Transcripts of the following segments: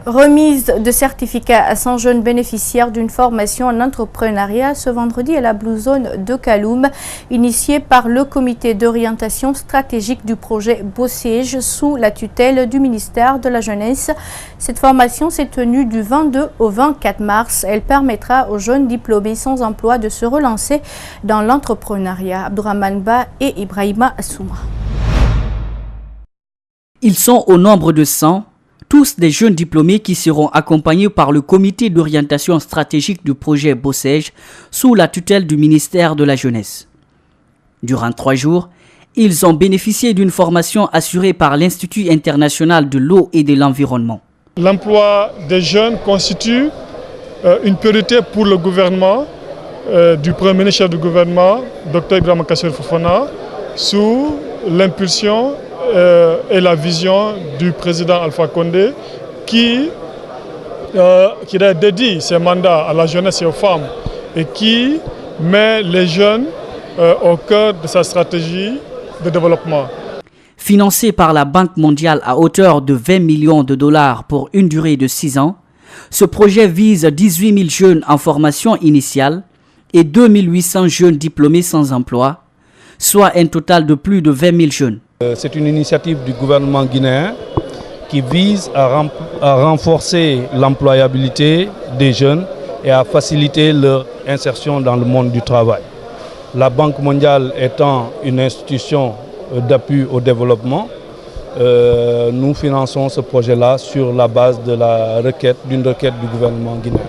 Remise de certificats à 100 jeunes bénéficiaires d'une formation en entrepreneuriat ce vendredi à la Blue Zone de Kaloum, initiée par le comité d'orientation stratégique du projet Bossège sous la tutelle du ministère de la Jeunesse. Cette formation s'est tenue du 22 au 24 mars. Elle permettra aux jeunes diplômés sans emploi de se relancer dans l'entrepreneuriat. Abdourahmane Ba et Ibrahima Assouma. Ils sont au nombre de 100. Tous des jeunes diplômés qui seront accompagnés par le comité d'orientation stratégique du projet Bossège sous la tutelle du ministère de la Jeunesse. Durant 3 jours, ils ont bénéficié d'une formation assurée par l'Institut international de l'eau et de l'environnement. L'emploi des jeunes constitue une priorité pour le gouvernement, du Premier ministre chef du gouvernement, Dr Ibrahima Kassir Fofana, sous l'impulsion et la vision du président Alpha Condé qui a dédié ses mandats à la jeunesse et aux femmes et qui met les jeunes au cœur de sa stratégie de développement. Financé par la Banque mondiale à hauteur de 20 millions de dollars pour une durée de 6 ans, ce projet vise 18 000 jeunes en formation initiale et 2 800 jeunes diplômés sans emploi, soit un total de plus de 20 000 jeunes. C'est une initiative du gouvernement guinéen qui vise à renforcer l'employabilité des jeunes et à faciliter leur insertion dans le monde du travail. La Banque mondiale étant une institution d'appui au développement, nous finançons ce projet-là sur la base de d'une requête du gouvernement guinéen.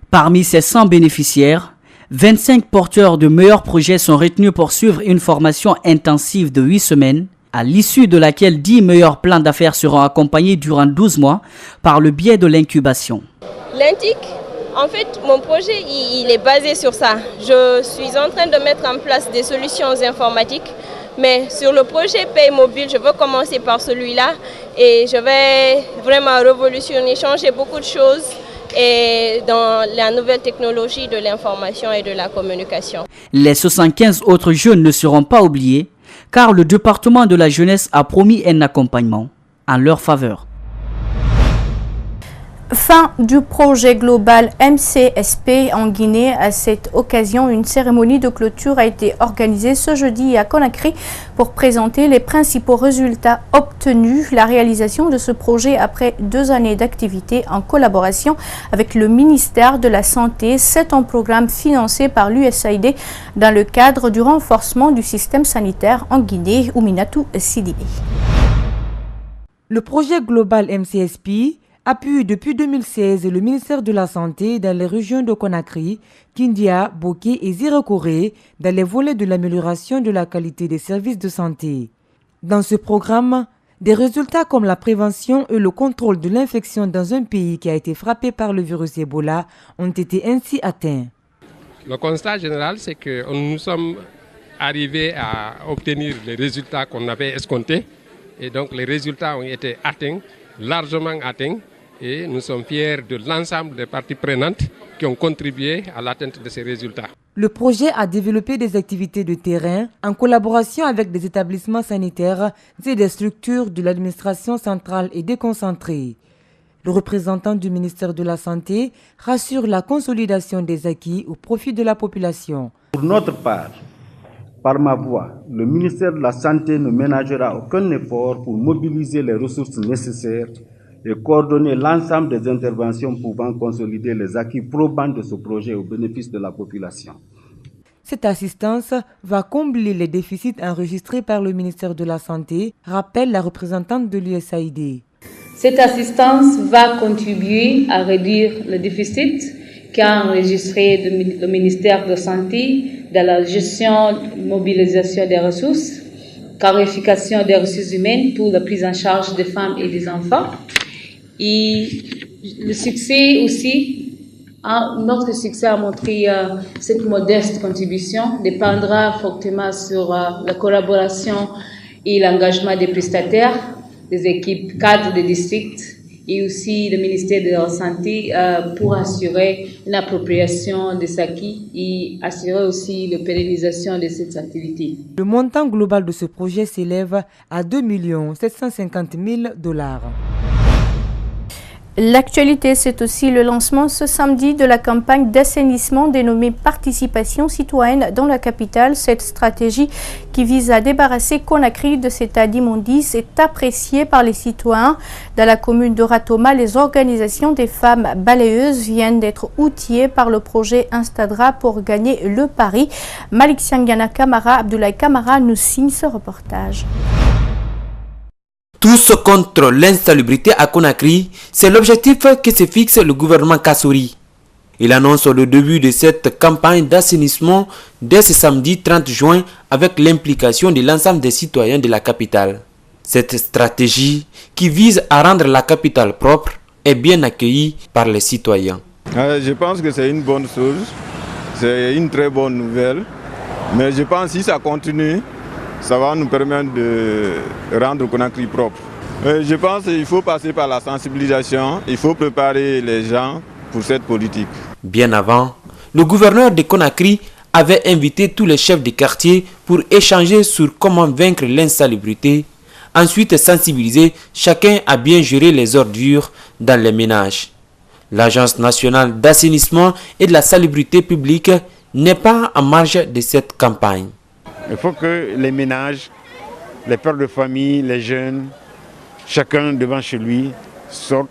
Parmi ces 100 bénéficiaires, 25 porteurs de meilleurs projets sont retenus pour suivre une formation intensive de 8 semaines, à l'issue de laquelle 10 meilleurs plans d'affaires seront accompagnés durant 12 mois par le biais de l'incubation. L'INTIC, en fait, mon projet il est basé sur ça. Je suis en train de mettre en place des solutions informatiques, mais sur le projet Paye Mobile, je veux commencer par celui-là et je vais vraiment révolutionner, changer beaucoup de choses et dans la nouvelle technologie de l'information et de la communication. Les 75 autres jeunes ne seront pas oubliés, car le département de la jeunesse a promis un accompagnement en leur faveur. Fin du projet global MCSP en Guinée. À cette occasion, une cérémonie de clôture a été organisée ce jeudi à Conakry pour présenter les principaux résultats obtenus. La réalisation de ce projet après 2 années d'activité en collaboration avec le ministère de la Santé, c'est un programme financé par l'USAID dans le cadre du renforcement du système sanitaire en Guinée. Ouminatou Sidibé. Le projet global MCSP appuie depuis 2016 le ministère de la Santé dans les régions de Conakry, Kindia, Boké et Zirekoré dans les volets de l'amélioration de la qualité des services de santé. Dans ce programme, des résultats comme la prévention et le contrôle de l'infection dans un pays qui a été frappé par le virus Ebola ont été ainsi atteints. Le constat général, c'est que nous sommes arrivés à obtenir les résultats qu'on avait escomptés et donc les résultats ont été atteints, largement atteints. Et nous sommes fiers de l'ensemble des parties prenantes qui ont contribué à l'atteinte de ces résultats. Le projet a développé des activités de terrain en collaboration avec des établissements sanitaires et des structures de l'administration centrale et déconcentrée. Le représentant du ministère de la Santé rassure la consolidation des acquis au profit de la population. Pour notre part, par ma voix, le ministère de la Santé ne ménagera aucun effort pour mobiliser les ressources nécessaires et coordonner l'ensemble des interventions pouvant consolider les acquis probants de ce projet au bénéfice de la population. Cette assistance va combler les déficits enregistrés par le ministère de la Santé, rappelle la représentante de l'USAID. Cette assistance va contribuer à réduire le déficit qu'a enregistré le ministère de la Santé dans la gestion, mobilisation des ressources, clarification des ressources humaines pour la prise en charge des femmes et des enfants. Et le succès aussi, notre succès a montré cette modeste contribution dépendra fortement sur la collaboration et l'engagement des prestataires, des équipes cadres des districts et aussi le ministère de la Santé pour assurer une appropriation des acquis et assurer aussi la pérennisation de cette activité. Le montant global de ce projet s'élève à 2 750 000 $. L'actualité, c'est aussi le lancement ce samedi de la campagne d'assainissement dénommée Participation citoyenne dans la capitale. Cette stratégie qui vise à débarrasser Conakry de cet état d'immondice est appréciée par les citoyens. Dans la commune de Ratoma, les organisations des femmes balayeuses viennent d'être outillées par le projet Instadra pour gagner le pari. Malik Siangana Kamara, Abdoulaye Kamara nous signe ce reportage. Tous contre l'insalubrité à Conakry, c'est l'objectif que se fixe le gouvernement Kassory. Il annonce le début de cette campagne d'assainissement dès ce samedi 30 juin avec l'implication de l'ensemble des citoyens de la capitale. Cette stratégie qui vise à rendre la capitale propre est bien accueillie par les citoyens. Je pense que c'est une bonne chose, c'est une très bonne nouvelle, mais je pense que si ça continue, ça va nous permettre de rendre Conakry propre. Je pense qu'il faut passer par la sensibilisation, il faut préparer les gens pour cette politique. Bien avant, le gouverneur de Conakry avait invité tous les chefs de quartier pour échanger sur comment vaincre l'insalubrité. Ensuite, sensibiliser chacun à bien gérer les ordures dans les ménages. L'Agence nationale d'assainissement et de la salubrité publique n'est pas en marge de cette campagne. Il faut que les ménages, les pères de famille, les jeunes, chacun devant chez lui, sortent,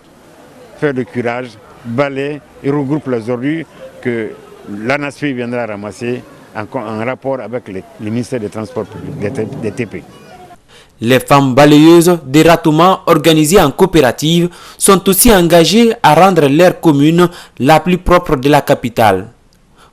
faire le curage, balayer et regroupe les ordures que l'ANASFI viendra ramasser en rapport avec le ministère des Transports publics, des TP. Les femmes balayeuses des Ratoma organisées en coopérative sont aussi engagées à rendre leur commune la plus propre de la capitale.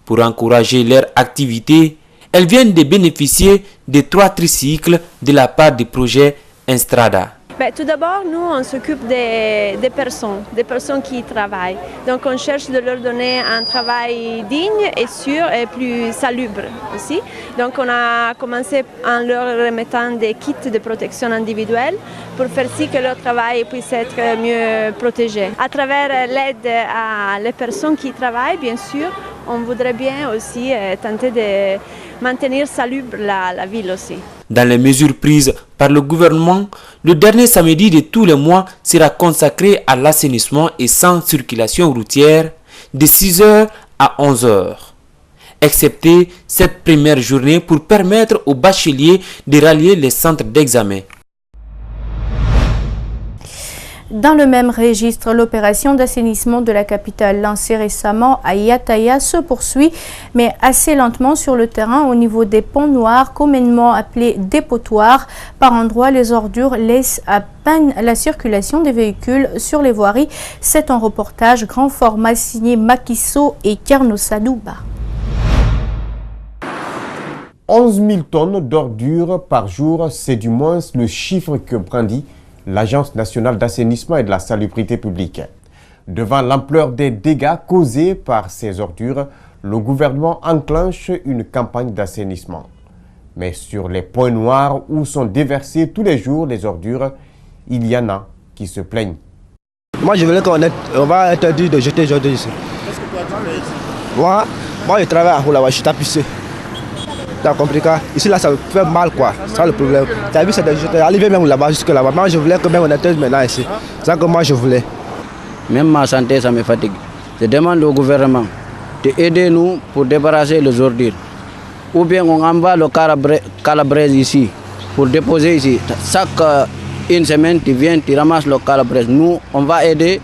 Pour encourager leur activité, elles viennent de bénéficier de 3 tricycles de la part du projet Instrada. Tout d'abord, nous, on s'occupe des personnes qui travaillent. Donc, on cherche de leur donner un travail digne et sûr et plus salubre aussi. Donc, on a commencé en leur remettant des kits de protection individuelle pour faire si que leur travail puisse être mieux protégé. À travers l'aide à les personnes qui travaillent, bien sûr, on voudrait bien aussi tenter de maintenir salubre la ville aussi. Dans les mesures prises par le gouvernement, le dernier samedi de tous les mois sera consacré à l'assainissement et sans circulation routière de 6h à 11h. Excepté cette première journée pour permettre aux bacheliers de rallier les centres d'examen. Dans le même registre, l'opération d'assainissement de la capitale lancée récemment à Yataya se poursuit, mais assez lentement sur le terrain au niveau des ponts noirs, communément appelés dépotoirs. Par endroits, les ordures laissent à peine la circulation des véhicules sur les voiries. C'est un reportage grand format signé Makiso et Kerno Sadouba. 11 000 tonnes d'ordures par jour, c'est du moins le chiffre que brandit l'Agence nationale d'assainissement et de la salubrité publique. Devant l'ampleur des dégâts causés par ces ordures, le gouvernement enclenche une campagne d'assainissement. Mais sur les points noirs où sont déversées tous les jours les ordures, il y en a qui se plaignent. Moi, je voulais qu'on va interdire de jeter les ordures ici. Qu'est-ce que tu attends ici? Moi, je travaille à Houlawa, je suis tapissé. T'as compris quoi? Ici, là, ça me fait mal, quoi. C'est ça le problème. Tu as vu, j'étais arrivé même là-bas, jusque là-bas. Moi, je voulais que même on interdise maintenant ici. C'est ça que moi, je voulais. Même ma santé, ça me fatigue. Je demande au gouvernement d'aider nous pour débarrasser les ordures. Ou bien on envoie le calabraise ici, pour déposer ici. Chaque une semaine, tu viens, tu ramasses le calabraise. Nous, on va aider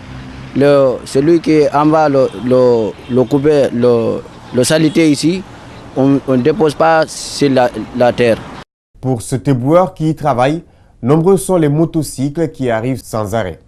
celui qui envoie le saleté ici. On ne dépose pas sur la terre. Pour ce éboueur qui y travaille, nombreux sont les motocycles qui arrivent sans arrêt.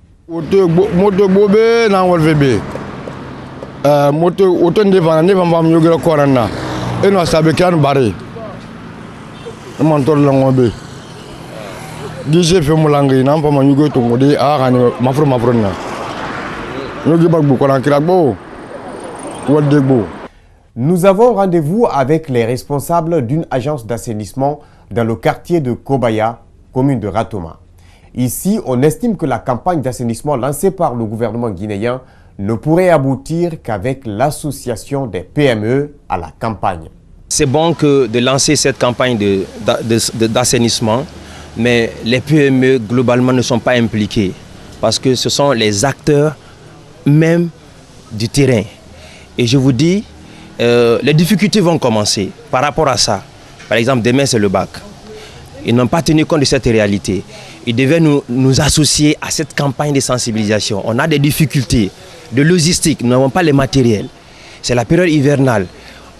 Nous avons rendez-vous avec les responsables d'une agence d'assainissement dans le quartier de Kobaya, commune de Ratoma. Ici, on estime que la campagne d'assainissement lancée par le gouvernement guinéen ne pourrait aboutir qu'avec l'association des PME à la campagne. C'est bon de lancer cette campagne d'assainissement, mais les PME globalement ne sont pas impliqués parce que ce sont les acteurs même du terrain. Et je vous dis, les difficultés vont commencer par rapport à ça. Par exemple, demain c'est le bac. Ils n'ont pas tenu compte de cette réalité. Ils devaient nous associer à cette campagne de sensibilisation. On a des difficultés de logistique, nous n'avons pas les matériels. C'est la période hivernale.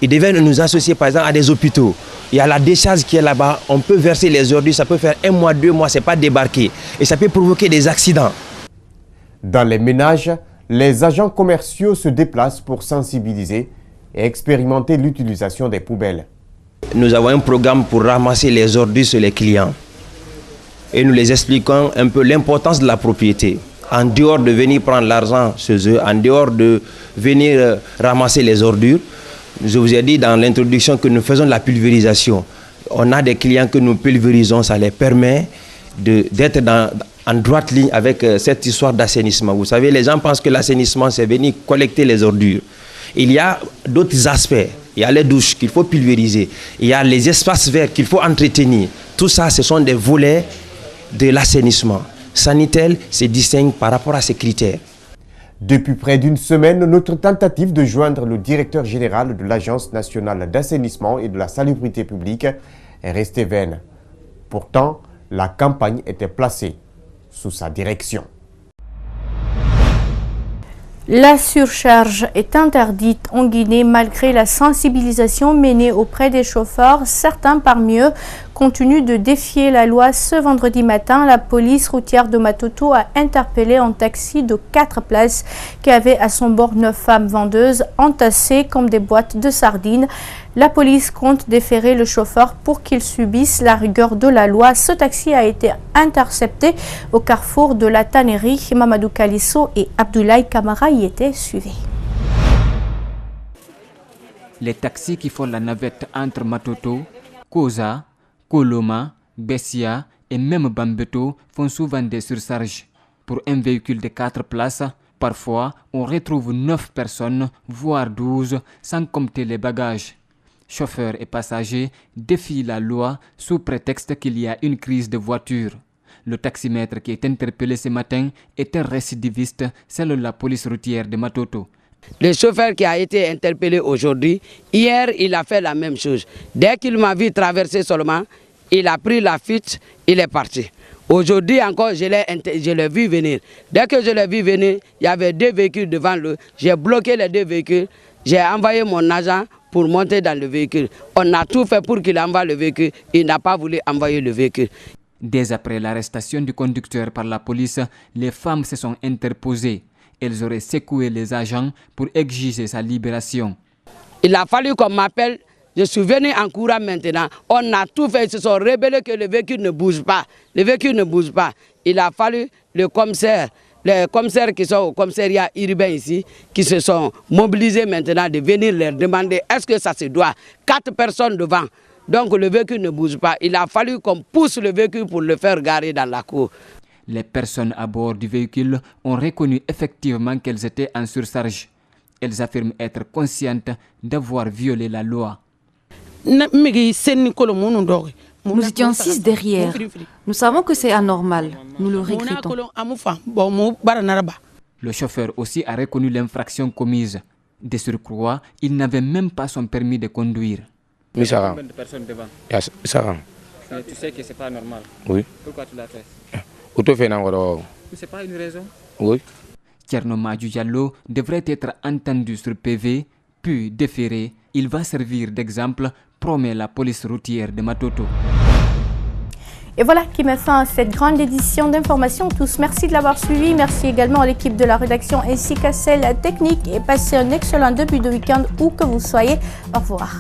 Ils devaient nous associer par exemple à des hôpitaux. Il y a la décharge qui est là-bas, on peut verser les ordures, ça peut faire 1 mois, 2 mois, c'est pas débarqué. Et ça peut provoquer des accidents. Dans les ménages, les agents commerciaux se déplacent pour sensibiliser et expérimenter l'utilisation des poubelles. Nous avons un programme pour ramasser les ordures sur les clients. Et nous les expliquons un peu l'importance de la propriété. En dehors de venir prendre l'argent chez eux, en dehors de venir ramasser les ordures, je vous ai dit dans l'introduction que nous faisons de la pulvérisation. On a des clients que nous pulvérisons, ça les permet d'être en droite ligne avec cette histoire d'assainissement. Vous savez, les gens pensent que l'assainissement, c'est venir collecter les ordures. Il y a d'autres aspects. Il y a les douches qu'il faut pulvériser. Il y a les espaces verts qu'il faut entretenir. Tout ça, ce sont des volets de l'assainissement. Sanitel se distingue par rapport à ces critères. Depuis près d'une semaine, notre tentative de joindre le directeur général de l'Agence nationale d'assainissement et de la salubrité publique est restée vaine. Pourtant, la campagne était placée sous sa direction. La surcharge est interdite en Guinée malgré la sensibilisation menée auprès des chauffeurs. Certains parmi eux continuent de défier la loi. Ce vendredi matin, la police routière de Matoto a interpellé un taxi de 4 places qui avait à son bord 9 femmes vendeuses entassées comme des boîtes de sardines. La police compte déférer le chauffeur pour qu'il subisse la rigueur de la loi. Ce taxi a été intercepté au carrefour de la tannerie. Mamadou Kalisso et Abdoulaye Kamara y étaient suivis. Les taxis qui font la navette entre Matoto, Koza, Koloma, Bessia et même Bambeto font souvent des surcharges. Pour un véhicule de 4 places, parfois on retrouve 9 personnes, voire 12, sans compter les bagages. Chauffeurs et passagers défient la loi sous prétexte qu'il y a une crise de voiture. Le taximètre qui est interpellé ce matin est un récidiviste, selon la police routière de Matoto. Le chauffeur qui a été interpellé aujourd'hui, hier il a fait la même chose. Dès qu'il m'a vu traverser seulement, il a pris la fuite, il est parti. Aujourd'hui encore, je l'ai vu venir. Dès que je l'ai vu venir, il y avait 2 véhicules devant lui. J'ai bloqué les 2 véhicules, j'ai envoyé mon agent pour monter dans le véhicule. On a tout fait pour qu'il envoie le véhicule, il n'a pas voulu envoyer le véhicule. Dès après l'arrestation du conducteur par la police, les femmes se sont interposées. Elles auraient secoué les agents pour exiger sa libération. Il a fallu qu'on m'appelle. Je suis venu en courant maintenant. On a tout fait. Ils se sont rebellés que le véhicule ne bouge pas. Le véhicule ne bouge pas. Il a fallu les commissaires qui sont au commissariat urbain ici, qui se sont mobilisés maintenant de venir leur demander est-ce que ça se doit. 4 personnes devant. Donc le véhicule ne bouge pas. Il a fallu qu'on pousse le véhicule pour le faire garer dans la cour. Les personnes à bord du véhicule ont reconnu effectivement qu'elles étaient en surcharge. Elles affirment être conscientes d'avoir violé la loi. Nous étions 6 derrière. Nous savons que c'est anormal. Nous le regrettons. Le chauffeur aussi a reconnu l'infraction commise. De surcroît, il n'avait même pas son permis de conduire. Il y a combien de personnes devant? Tu sais que ce n'est pas normal. Oui. Pourquoi tu l'as fait? C'est pas une raison? Oui. Thierno Madju Diallo devrait être entendu sur PV, puis déféré. Il va servir d'exemple, promet la police routière de Matoto. Et voilà qui met fin à cette grande édition d'information. Tous, merci de l'avoir suivi. Merci également à l'équipe de la rédaction ainsi qu'à celle technique. Et passez un excellent début de week-end où que vous soyez. Au revoir.